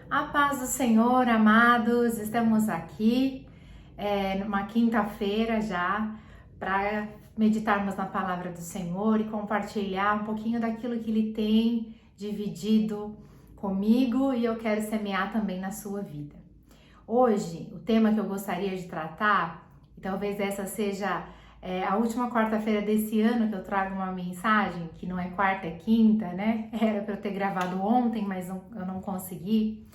A paz do Senhor, amados, estamos aqui numa quinta-feira já para meditarmos na palavra do Senhor e compartilhar um pouquinho daquilo que Ele tem dividido comigo e eu quero semear também na sua vida. Hoje, o tema que eu gostaria de tratar, e talvez essa seja a última quarta-feira desse ano que eu trago uma mensagem, que não é quarta, é quinta, né? Era para eu ter gravado ontem, mas eu não consegui.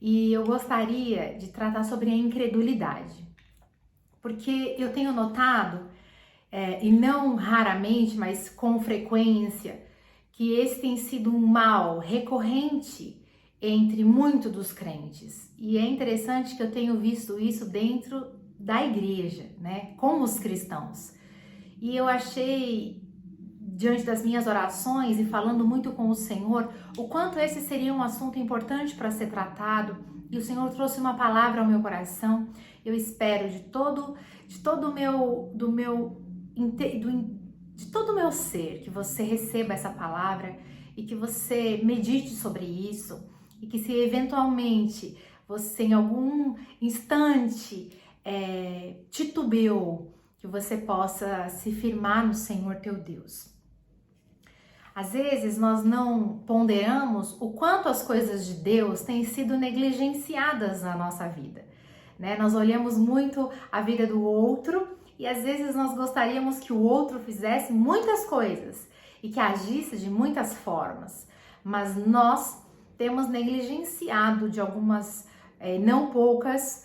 E eu gostaria de tratar sobre a incredulidade, porque eu tenho notado, e não raramente, mas com frequência, que esse tem sido um mal recorrente entre muitos dos crentes. E é interessante que eu tenho visto isso dentro da igreja, né, com os cristãos. E eu achei, diante das minhas orações e falando muito com o Senhor, o quanto esse seria um assunto importante para ser tratado, e o Senhor trouxe uma palavra ao meu coração. Eu espero de todo o meu ser que você receba essa palavra e que você medite sobre isso, e que se eventualmente você em algum instante titubeou, que você possa se firmar no Senhor teu Deus. Às vezes nós não ponderamos o quanto as coisas de Deus têm sido negligenciadas na nossa vida, né? Nós olhamos muito a vida do outro e às vezes nós gostaríamos que o outro fizesse muitas coisas e que agisse de muitas formas, mas nós temos negligenciado de algumas, não poucas,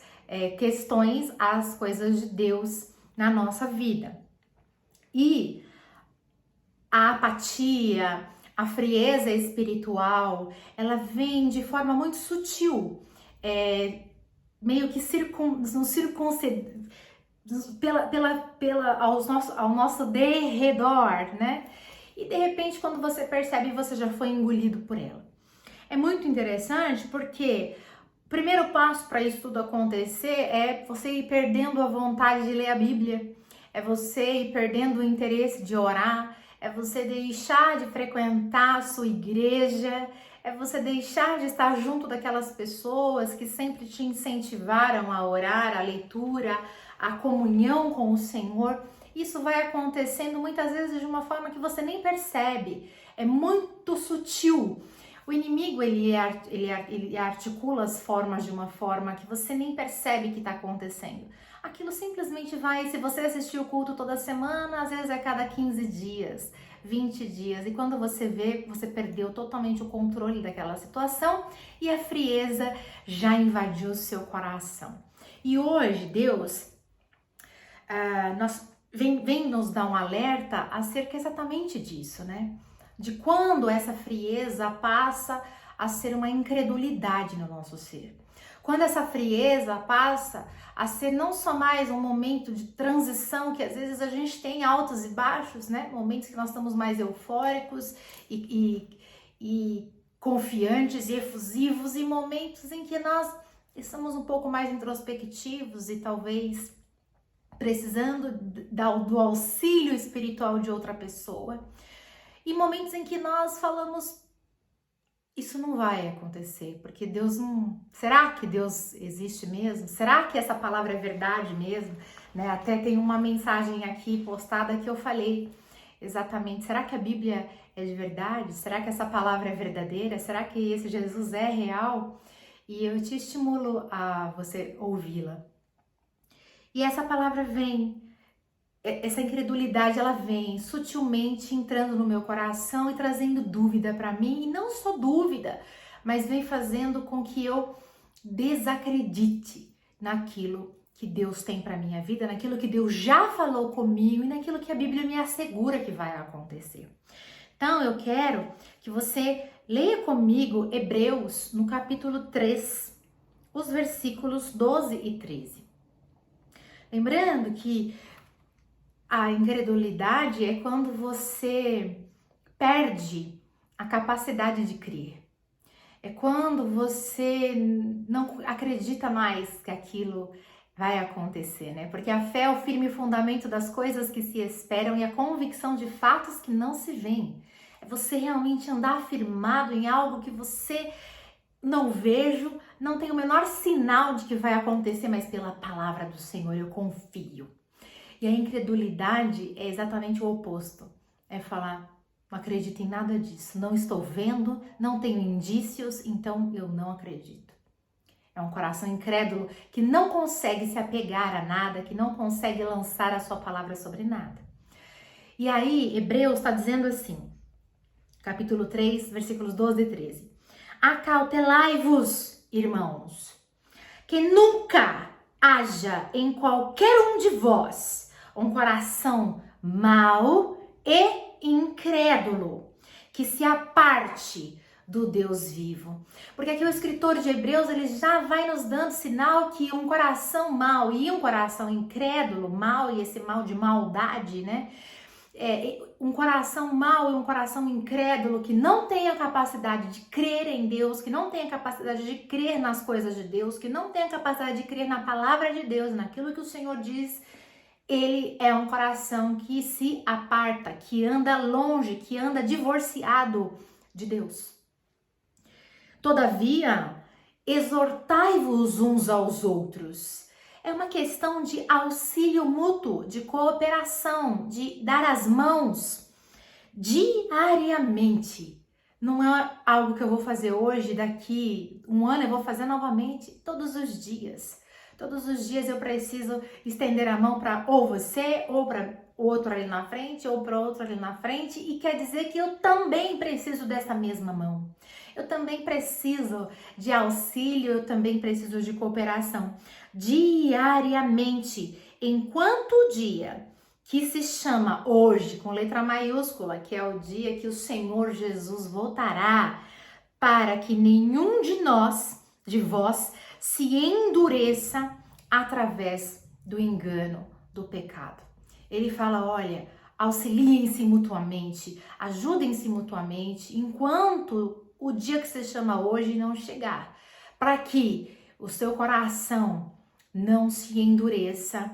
questões as coisas de Deus na nossa vida. E a apatia, a frieza espiritual, ela vem de forma muito sutil, meio que ao nosso derredor, né? E de repente, quando você percebe, você já foi engolido por ela. É muito interessante porque o primeiro passo para isso tudo acontecer é você ir perdendo a vontade de ler a Bíblia, é você ir perdendo o interesse de orar, é você deixar de frequentar a sua igreja, é você deixar de estar junto daquelas pessoas que sempre te incentivaram a orar, a leitura, a comunhão com o Senhor. Isso vai acontecendo muitas vezes de uma forma que você nem percebe, é muito sutil. O inimigo, ele articula as formas de uma forma que você nem percebe que está acontecendo. Aquilo simplesmente vai, se você assistir o culto toda semana, às vezes é cada 15 dias, 20 dias. E quando você vê, você perdeu totalmente o controle daquela situação e a frieza já invadiu o seu coração. E hoje, Deus vem nos dar um alerta acerca exatamente disso, né? De quando essa frieza passa a ser uma incredulidade no nosso ser. Quando essa frieza passa a ser não só mais um momento de transição, que às vezes a gente tem altos e baixos, né? Momentos que nós estamos mais eufóricos e confiantes e efusivos, e momentos em que nós estamos um pouco mais introspectivos e talvez precisando do auxílio espiritual de outra pessoa. E momentos em que nós falamos, isso não vai acontecer, porque Deus não... Será que Deus existe mesmo? Será que essa palavra é verdade mesmo? Né? Até tem uma mensagem aqui postada que eu falei exatamente, será que a Bíblia é de verdade? Será que essa palavra é verdadeira? Será que esse Jesus é real? E eu te estimulo a você ouvi-la. E essa palavra vem, essa incredulidade, ela vem sutilmente entrando no meu coração e trazendo dúvida para mim, e não só dúvida, mas vem fazendo com que eu desacredite naquilo que Deus tem para minha vida, naquilo que Deus já falou comigo e naquilo que a Bíblia me assegura que vai acontecer. Então eu quero que você leia comigo Hebreus no capítulo 3, os versículos 12 e 13. Lembrando que a incredulidade é quando você perde a capacidade de crer. É quando você não acredita mais que aquilo vai acontecer, né? Porque a fé é o firme fundamento das coisas que se esperam e a convicção de fatos que não se veem. É você realmente andar firmado em algo que você não vejo, não tem o menor sinal de que vai acontecer, mas pela palavra do Senhor eu confio. E a incredulidade é exatamente o oposto. É falar, não acredito em nada disso, não estou vendo, não tenho indícios, então eu não acredito. É um coração incrédulo que não consegue se apegar a nada, que não consegue lançar a sua palavra sobre nada. E aí, Hebreus está dizendo assim, capítulo 3, versículos 12 e 13. Acautelai-vos, irmãos, que nunca haja em qualquer um de vós um coração mau e incrédulo, que se aparte do Deus vivo. Porque aqui o escritor de Hebreus, ele já vai nos dando sinal que um coração mau e um coração incrédulo, mau e esse mal de maldade, né? Um coração mau e um coração incrédulo que não tem a capacidade de crer em Deus, que não tem a capacidade de crer nas coisas de Deus, que não tem a capacidade de crer na palavra de Deus, naquilo que o Senhor diz, ele é um coração que se aparta, que anda longe, que anda divorciado de Deus. Todavia, exortai-vos uns aos outros. É uma questão de auxílio mútuo, de cooperação, de dar as mãos diariamente. Não é algo que eu vou fazer hoje, daqui um ano eu vou fazer novamente, todos os dias. Todos os dias eu preciso estender a mão para ou você, ou para o outro ali na frente, ou para outro ali na frente, e quer dizer que eu também preciso dessa mesma mão. Eu também preciso de auxílio, eu também preciso de cooperação. Diariamente, enquanto o dia que se chama hoje, com letra maiúscula, que é o dia que o Senhor Jesus voltará, para que nenhum de vós, se endureça através do engano, do pecado. Ele fala, olha, auxiliem-se mutuamente, ajudem-se mutuamente, enquanto o dia que se chama hoje não chegar, para que o seu coração não se endureça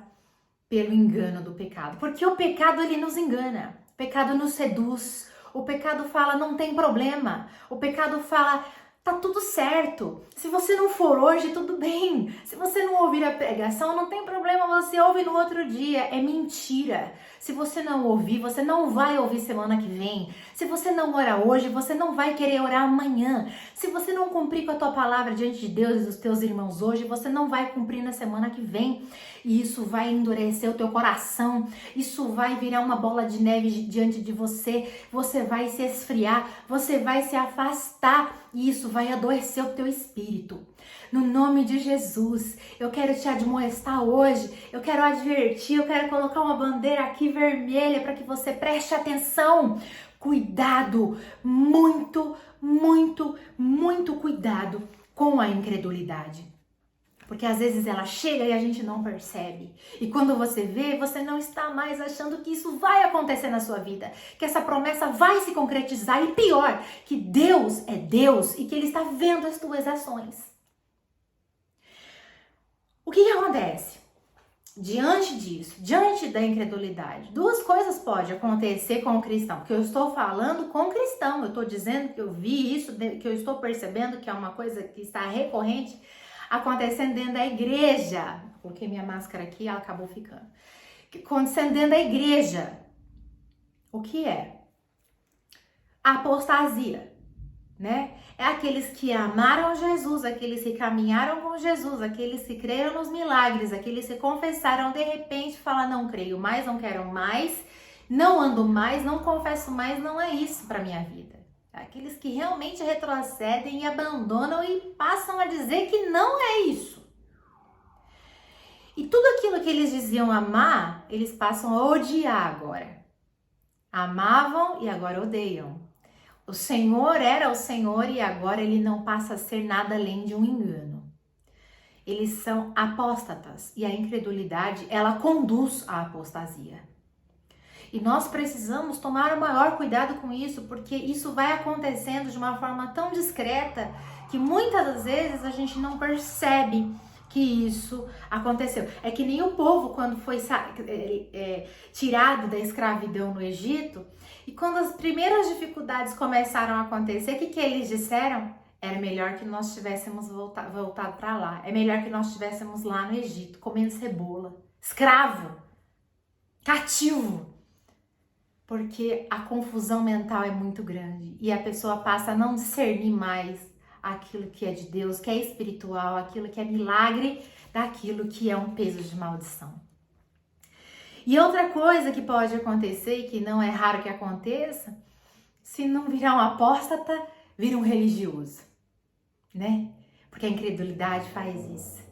pelo engano do pecado. Porque o pecado, ele nos engana, o pecado nos seduz, o pecado fala, não tem problema, o pecado fala, tá tudo certo, se você não for hoje, tudo bem, se você não ouvir a pregação, não tem problema, você ouve no outro dia, é mentira. Se você não ouvir, você não vai ouvir semana que vem. Se você não orar hoje, você não vai querer orar amanhã. Se você não cumprir com a tua palavra diante de Deus e dos teus irmãos hoje, você não vai cumprir na semana que vem. E isso vai endurecer o teu coração, isso vai virar uma bola de neve diante de você, você vai se esfriar, você vai se afastar e isso vai adoecer o teu espírito. No nome de Jesus, eu quero te admoestar hoje, eu quero advertir, eu quero colocar uma bandeira aqui vermelha para que você preste atenção. Cuidado, muito, muito, muito cuidado com a incredulidade. Porque às vezes ela chega e a gente não percebe. E quando você vê, você não está mais achando que isso vai acontecer na sua vida. Que essa promessa vai se concretizar. E pior, que Deus é Deus e que Ele está vendo as tuas ações. O que acontece? Diante disso, diante da incredulidade, duas coisas podem acontecer com o cristão. Que eu estou falando com o cristão. Eu estou dizendo que eu vi isso, que eu estou percebendo que é uma coisa que está recorrente acontecendo dentro da igreja. Coloquei minha máscara aqui, ela acabou ficando. Acontecendo dentro da igreja. O que é? A apostasia, né? É aqueles que amaram Jesus, aqueles que caminharam com Jesus, aqueles que creram nos milagres, aqueles que confessaram, de repente falam, não creio mais, não quero mais, não ando mais, não confesso mais, não é isso para minha vida. Aqueles que realmente retrocedem e abandonam e passam a dizer que não é isso. E tudo aquilo que eles diziam amar, eles passam a odiar agora. Amavam e agora odeiam. O Senhor era o Senhor e agora ele não passa a ser nada além de um engano. Eles são apóstatas e a incredulidade, ela conduz à apostasia. E nós precisamos tomar o maior cuidado com isso, porque isso vai acontecendo de uma forma tão discreta que muitas das vezes a gente não percebe que isso aconteceu. É que nem o povo quando foi tirado da escravidão no Egito, e quando as primeiras dificuldades começaram a acontecer, o que eles disseram? Era melhor que nós tivéssemos voltado para lá. É melhor que nós estivéssemos lá no Egito, comendo cebola, escravo, cativo. Porque a confusão mental é muito grande e a pessoa passa a não discernir mais aquilo que é de Deus, que é espiritual, aquilo que é milagre, daquilo que é um peso de maldição. E outra coisa que pode acontecer, e que não é raro que aconteça, se não virar um apóstata, vira um religioso, né? Porque a incredulidade faz isso.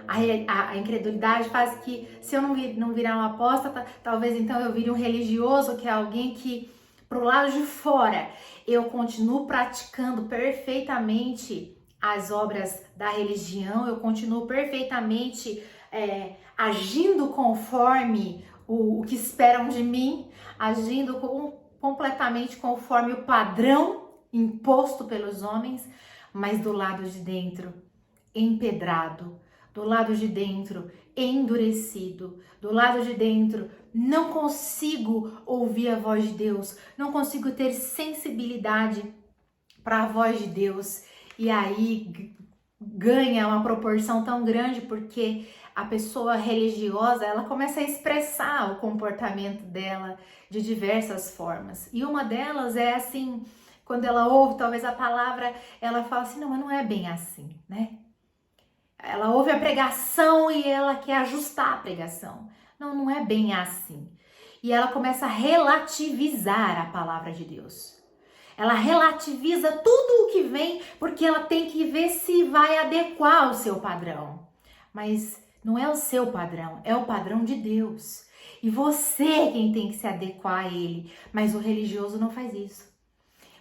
A incredulidade faz que, se eu não virar um apóstata, talvez então eu vire um religioso, que é alguém que, pro lado de fora, eu continuo praticando perfeitamente as obras da religião, eu continuo perfeitamente agindo conforme o que esperam de mim, agindo completamente conforme o padrão imposto pelos homens, mas do lado de dentro, empedrado, do lado de dentro, endurecido, do lado de dentro, não consigo ouvir a voz de Deus, não consigo ter sensibilidade para a voz de Deus, e aí ganha uma proporção tão grande porque a pessoa religiosa, ela começa a expressar o comportamento dela de diversas formas. E uma delas é assim, quando ela ouve talvez a palavra, ela fala assim, não, mas não é bem assim, né? Ela ouve a pregação e ela quer ajustar a pregação. Não, não é bem assim. E ela começa a relativizar a palavra de Deus. Ela relativiza tudo o que vem porque ela tem que ver se vai adequar ao seu padrão. Mas não é o seu padrão, é o padrão de Deus. E você quem tem que se adequar a ele. Mas o religioso não faz isso.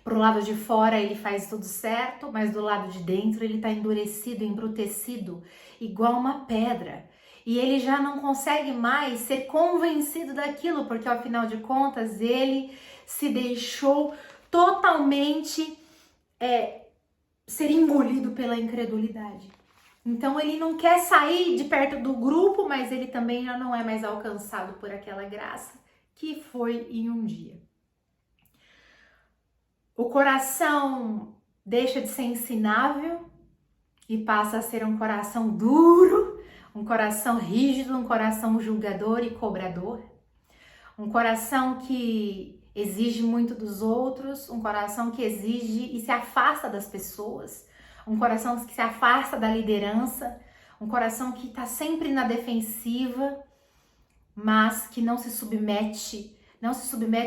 Pro lado de fora ele faz tudo certo, mas do lado de dentro ele tá endurecido, embrutecido, igual uma pedra. E ele já não consegue mais ser convencido daquilo, porque ao final de contas ele se deixou totalmente ser engolido pela incredulidade. Então ele não quer sair de perto do grupo, mas ele também já não é mais alcançado por aquela graça que foi em um dia. O coração deixa de ser ensinável e passa a ser um coração duro, um coração rígido, um coração julgador e cobrador. Um coração que exige muito dos outros, um coração que exige e se afasta das pessoas, um coração que se afasta da liderança, um coração que está sempre na defensiva, mas que não se submete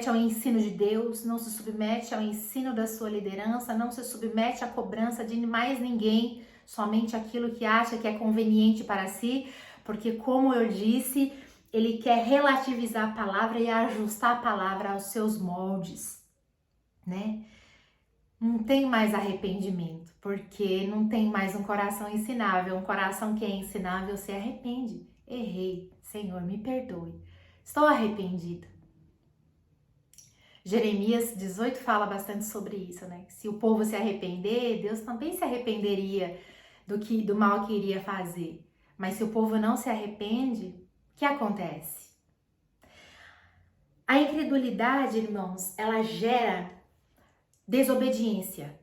ao ensino de Deus, não se submete ao ensino da sua liderança, não se submete à cobrança de mais ninguém, somente aquilo que acha que é conveniente para si, porque como eu disse, ele quer relativizar a palavra e ajustar a palavra aos seus moldes, né? Não tem mais arrependimento, porque não tem mais um coração ensinável. Um coração que é ensinável se arrepende. Errei, Senhor, me perdoe. Estou arrependido. Jeremias 18 fala bastante sobre isso, né? Se o povo se arrepender, Deus também se arrependeria do mal que iria fazer. Mas se o povo não se arrepende, o que acontece? A incredulidade, irmãos, ela gera desobediência.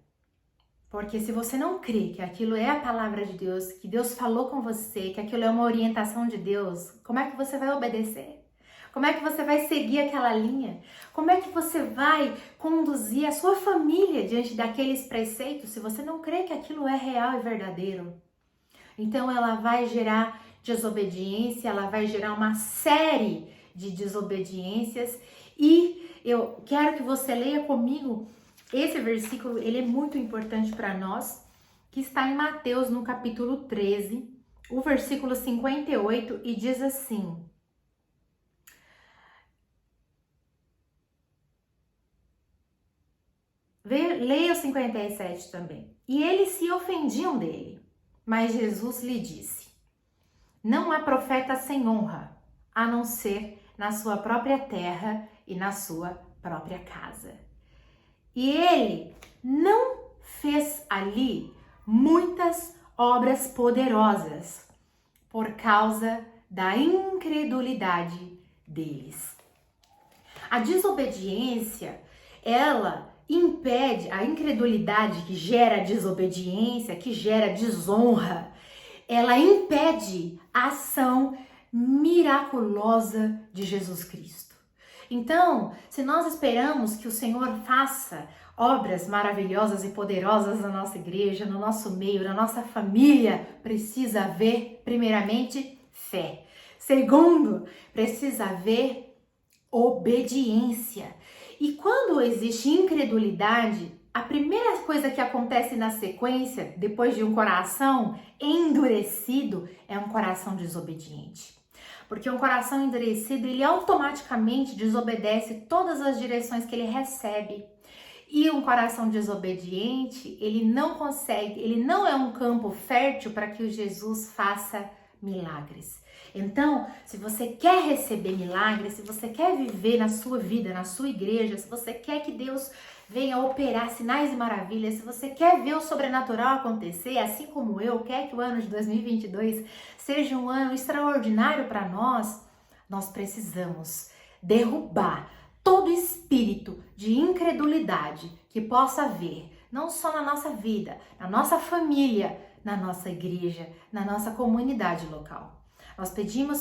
Porque se você não crê que aquilo é a palavra de Deus, que Deus falou com você, que aquilo é uma orientação de Deus, como é que você vai obedecer? Como é que você vai seguir aquela linha? Como é que você vai conduzir a sua família diante daqueles preceitos se você não crê que aquilo é real e verdadeiro? Então ela vai gerar desobediência, ela vai gerar uma série de desobediências e eu quero que você leia comigo esse versículo, ele é muito importante para nós, que está em Mateus no capítulo 13, o versículo 58 e diz assim: leia o 57 também. E eles se ofendiam dele, mas Jesus lhe disse: não há profeta sem honra, a não ser na sua própria terra e na sua própria casa. E ele não fez ali muitas obras poderosas, por causa da incredulidade deles. A desobediência, ela impede, a incredulidade que gera desobediência, que gera desonra, ela impede a ação miraculosa de Jesus Cristo. Então, se nós esperamos que o Senhor faça obras maravilhosas e poderosas na nossa igreja, no nosso meio, na nossa família, precisa haver, primeiramente, fé. Segundo, precisa haver obediência. E quando existe incredulidade, a primeira coisa que acontece na sequência, depois de um coração endurecido, é um coração desobediente. Porque um coração endurecido, ele automaticamente desobedece todas as direções que ele recebe. E um coração desobediente, ele não consegue, ele não é um campo fértil para que o Jesus faça milagres. Então, se você quer receber milagres, se você quer viver na sua vida, na sua igreja, se você quer que Deus venha operar sinais e maravilhas, se você quer ver o sobrenatural acontecer, assim como eu, quer que o ano de 2022 seja um ano extraordinário para nós precisamos derrubar todo espírito de incredulidade que possa haver, não só na nossa vida, na nossa família, na nossa igreja, na nossa comunidade local. Nós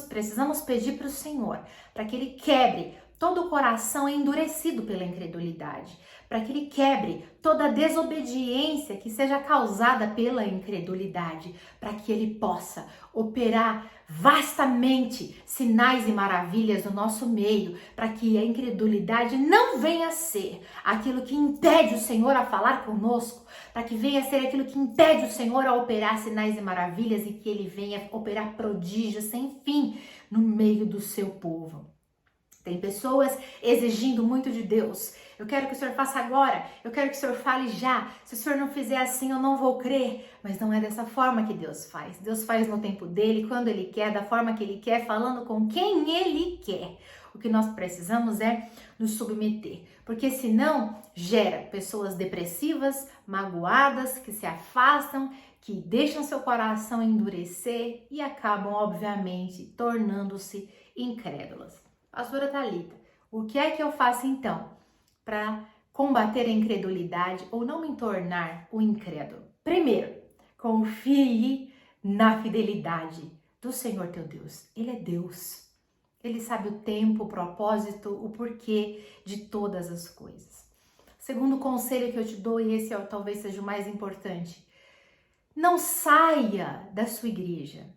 precisamos pedir para o Senhor, para que Ele quebre todo o coração endurecido pela incredulidade, para que Ele quebre toda a desobediência que seja causada pela incredulidade, para que Ele possa operar vastamente sinais e maravilhas no nosso meio, para que a incredulidade não venha a ser aquilo que impede o Senhor a falar conosco, para que venha a ser aquilo que impede o Senhor a operar sinais e maravilhas e que Ele venha operar prodígios sem fim no meio do seu povo. Tem pessoas exigindo muito de Deus. Eu quero que o Senhor faça agora, eu quero que o Senhor fale já. Se o Senhor não fizer assim, eu não vou crer. Mas não é dessa forma que Deus faz. Deus faz no tempo dele, quando Ele quer, da forma que Ele quer, falando com quem Ele quer. O que nós precisamos é nos submeter, porque senão gera pessoas depressivas, magoadas, que se afastam, que deixam seu coração endurecer e acabam, obviamente, tornando-se incrédulas. Pastora Thalita, o que é que eu faço então para combater a incredulidade ou não me tornar o incrédulo? Primeiro, confie na fidelidade do Senhor teu Deus. Ele é Deus. Ele sabe o tempo, o propósito, o porquê de todas as coisas. Segundo conselho que eu te dou, e esse talvez seja o mais importante, não saia da sua igreja.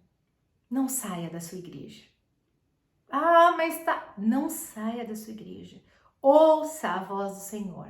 Não saia da sua igreja. Ah, mas tá. Não saia da sua igreja. Ouça a voz do Senhor.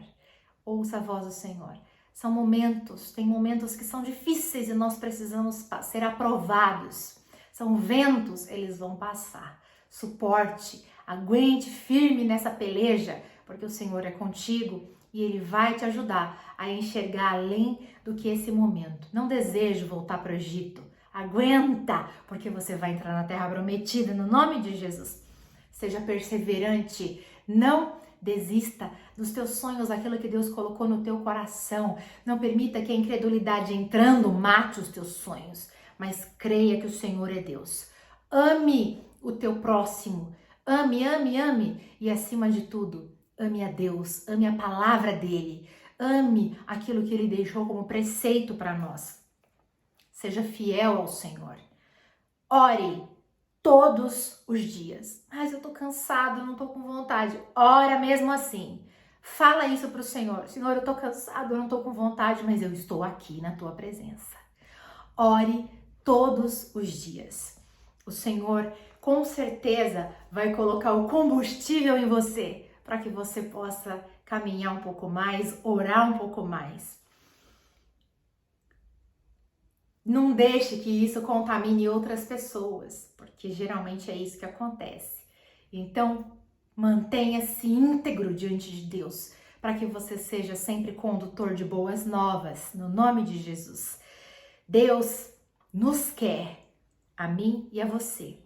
Ouça a voz do Senhor. São momentos, tem momentos que são difíceis e nós precisamos ser aprovados. São ventos, eles vão passar. Suporte, aguente firme nessa peleja, porque o Senhor é contigo e Ele vai te ajudar a enxergar além do que esse momento. Não desejo voltar para o Egito. Aguenta, porque você vai entrar na terra prometida no nome de Jesus. Seja perseverante, não desista dos teus sonhos, daquilo que Deus colocou no teu coração. Não permita que a incredulidade entrando mate os teus sonhos, mas creia que o Senhor é Deus. Ame o teu próximo, ame, ame, ame e acima de tudo, ame a Deus, ame a palavra dele, ame aquilo que ele deixou como preceito para nós. Seja fiel ao Senhor. Ore todos os dias. Mas eu tô cansado, não tô com vontade. Ora mesmo assim. Fala isso pro Senhor. Senhor, eu tô cansado, eu não tô com vontade, mas eu estou aqui na tua presença. Ore todos os dias. O Senhor com certeza vai colocar o combustível em você para que você possa caminhar um pouco mais, orar um pouco mais. Não deixe que isso contamine outras pessoas, porque geralmente é isso que acontece. Então, mantenha-se íntegro diante de Deus, para que você seja sempre condutor de boas novas, no nome de Jesus. Deus nos quer, a mim e a você,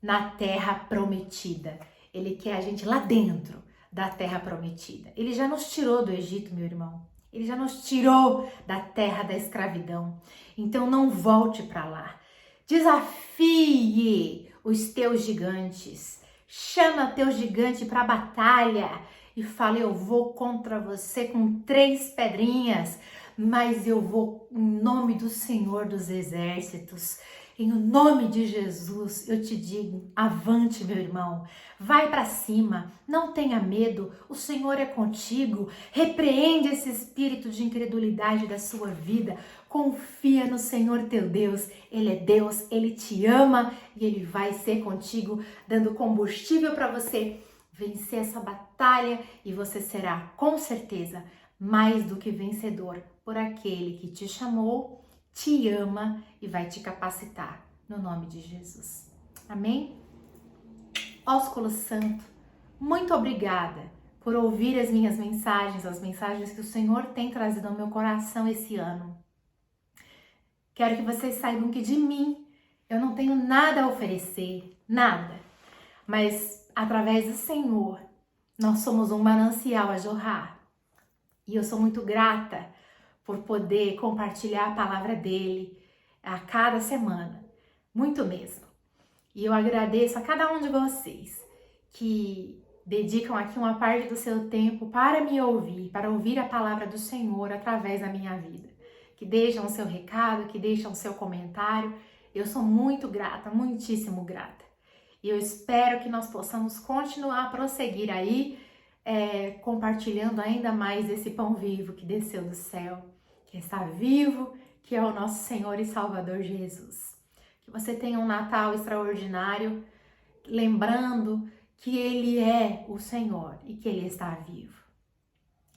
na terra prometida. Ele quer a gente lá dentro da terra prometida. Ele já nos tirou do Egito, meu irmão. Ele já nos tirou da terra da escravidão. Então não volte para lá. Desafie os teus gigantes. Chama teu gigante para a batalha e fala: eu vou contra você com 3 pedrinhas, mas eu vou em nome do Senhor dos Exércitos. Em nome de Jesus, eu te digo, avante, meu irmão, vai para cima, não tenha medo, o Senhor é contigo, repreende esse espírito de incredulidade da sua vida, confia no Senhor teu Deus, Ele é Deus, Ele te ama e Ele vai ser contigo, dando combustível para você vencer essa batalha e você será, com certeza, mais do que vencedor por aquele que te chamou, te ama e vai te capacitar, no nome de Jesus. Amém? Ósculo Santo, muito obrigada por ouvir as minhas mensagens, as mensagens que o Senhor tem trazido ao meu coração esse ano. Quero que vocês saibam que de mim eu não tenho nada a oferecer, nada. Mas através do Senhor, nós somos um manancial a jorrar. E eu sou muito grata por poder compartilhar a palavra dele a cada semana, muito mesmo. E eu agradeço a cada um de vocês que dedicam aqui uma parte do seu tempo para me ouvir, para ouvir a palavra do Senhor através da minha vida. Que deixam o seu recado, que deixam o seu comentário. Eu sou muito grata, muitíssimo grata. E eu espero que nós possamos continuar a prosseguir aí, compartilhando ainda mais esse pão vivo que desceu do céu, que está vivo, que é o nosso Senhor e Salvador Jesus. Que você tenha um Natal extraordinário, lembrando que Ele é o Senhor e que Ele está vivo.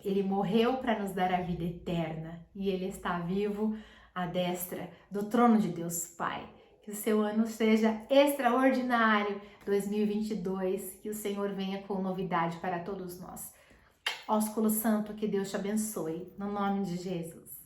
Ele morreu para nos dar a vida eterna e Ele está vivo à destra do trono de Deus Pai. Que o seu ano seja extraordinário, 2022, que o Senhor venha com novidade para todos nós. Ósculo Santo, que Deus te abençoe, no nome de Jesus.